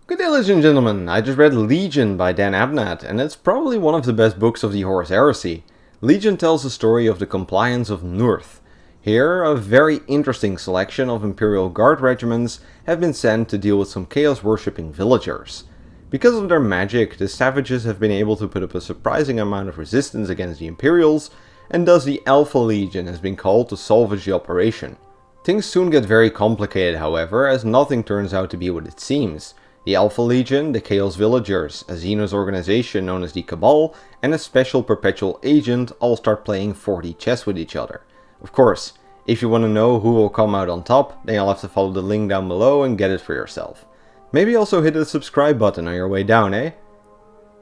Good day, ladies and gentlemen. I just read Legion by Abnett, and it's probably one of the best books of the Horus Heresy. Legion tells the story of the compliance of North. Here, a very interesting selection of Imperial Guard regiments have been sent to deal with some chaos-worshipping villagers. Because of their magic, the savages have been able to put up a surprising amount of resistance against the Imperials, and thus the Alpha Legion has been called to salvage the operation. Things soon get very complicated, however, as nothing turns out to be what it seems. The Alpha Legion, the Chaos Villagers, a Xenos organization known as the Cabal, and a special perpetual agent all start playing 4D chess with each other. Of course, if you want to know who will come out on top, then you'll have to follow the link down below and get it for yourself. Maybe also hit the subscribe button on your way down, eh?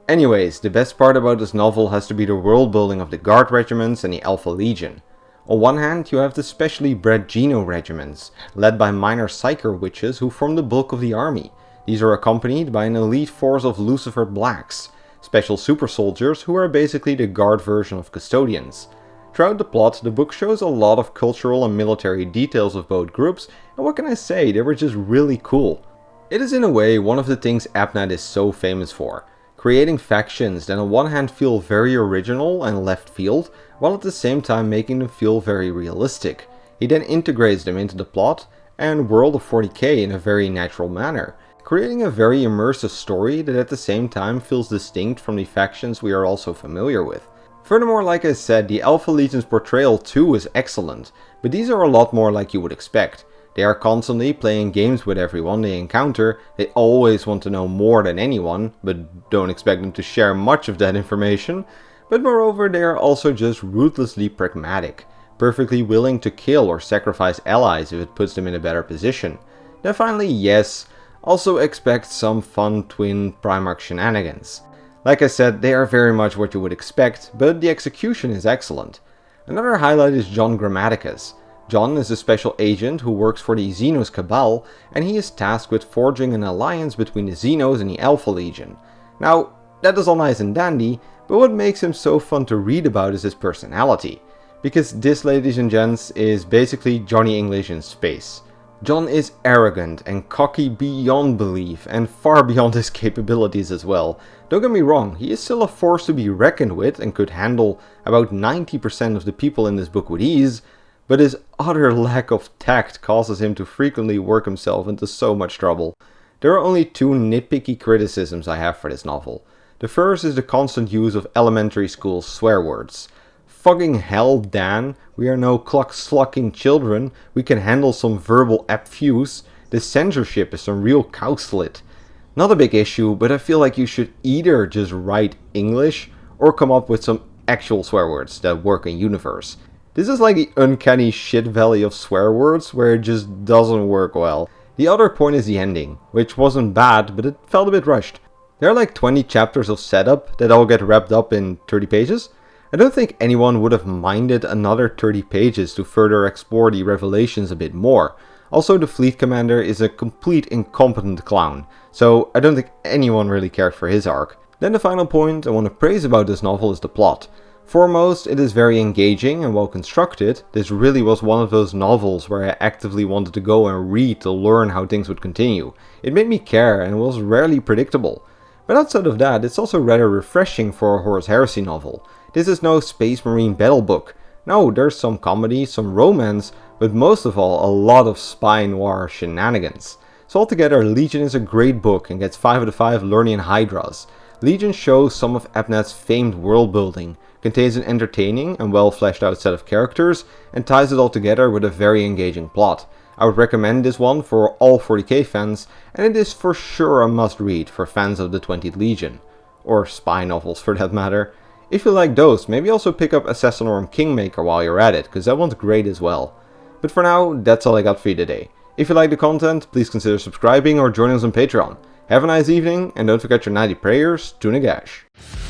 Anyways, the best part about this novel has to be the world building of the Guard regiments and the Alpha Legion. On one hand, you have the specially bred Geno regiments, led by minor Psyker witches who form the bulk of the army. These are accompanied by an elite force of Lucifer Blacks, special super soldiers who are basically the Guard version of custodians. Throughout the plot, the book shows a lot of cultural and military details of both groups, and what can I say, they were just really cool. It is in a way one of the things Abnett is so famous for, creating factions that on one hand feel very original and left field, while at the same time making them feel very realistic. He then integrates them into the plot and world of 40k in a very natural manner, creating a very immersive story that at the same time feels distinct from the factions we are also familiar with. Furthermore, like I said, the Alpha Legion's portrayal too is excellent, but these are a lot more like you would expect. They are constantly playing games with everyone they encounter, they always want to know more than anyone, but don't expect them to share much of that information. But moreover, they are also just ruthlessly pragmatic, perfectly willing to kill or sacrifice allies if it puts them in a better position. Then finally, yes, also expect some fun twin Primarch shenanigans. Like I said, they are very much what you would expect, but the execution is excellent. Another highlight is John Grammaticus. John is a special agent who works for the Xenos Cabal, and he is tasked with forging an alliance between the Xenos and the Alpha Legion. Now, that is all nice and dandy, but what makes him so fun to read about is his personality. Because this, ladies and gents, is basically Johnny English in space. John is arrogant and cocky beyond belief, and far beyond his capabilities as well. Don't get me wrong, he is still a force to be reckoned with and could handle about 90% of the people in this book with ease, but his utter lack of tact causes him to frequently work himself into so much trouble. There are only two nitpicky criticisms I have for this novel. The first is the constant use of elementary school swear words. Fucking hell, Dan, we are no clock-slucking children, we can handle some verbal abuse. The censorship is some real cow slit. Not a big issue, but I feel like you should either just write English or come up with some actual swear words that work in universe. This is like the uncanny shit valley of swear words where it just doesn't work well. The other point is the ending, which wasn't bad, but it felt a bit rushed. There are like 20 chapters of setup that all get wrapped up in 30 pages. I don't think anyone would have minded another 30 pages to further explore the revelations a bit more. Also, the fleet commander is a complete incompetent clown, so I don't think anyone really cared for his arc. Then the final point I want to praise about this novel is the plot. Foremost, it is very engaging and well constructed. This really was one of those novels where I actively wanted to go and read to learn how things would continue. It made me care and was rarely predictable. But outside of that, it's also rather refreshing for a Horus Heresy novel. This is no Space Marine battle book. No, there's some comedy, some romance, but most of all a lot of spy noir shenanigans. So altogether, Legion is a great book and gets 5 out of 5 Lernian Hydras. Legion shows some of Abnett's famed world building, contains an entertaining and well fleshed out set of characters, and ties it all together with a very engaging plot. I would recommend this one for all 40k fans, and it is for sure a must read for fans of the 20th Legion. Or spy novels for that matter. If you like those, maybe also pick up Bathelloren Kingmaker while you're at it, because that one's great as well. But for now, that's all I got for you today. If you like the content, please consider subscribing or joining us on Patreon. Have a nice evening, and don't forget your nightly prayers to Nagash.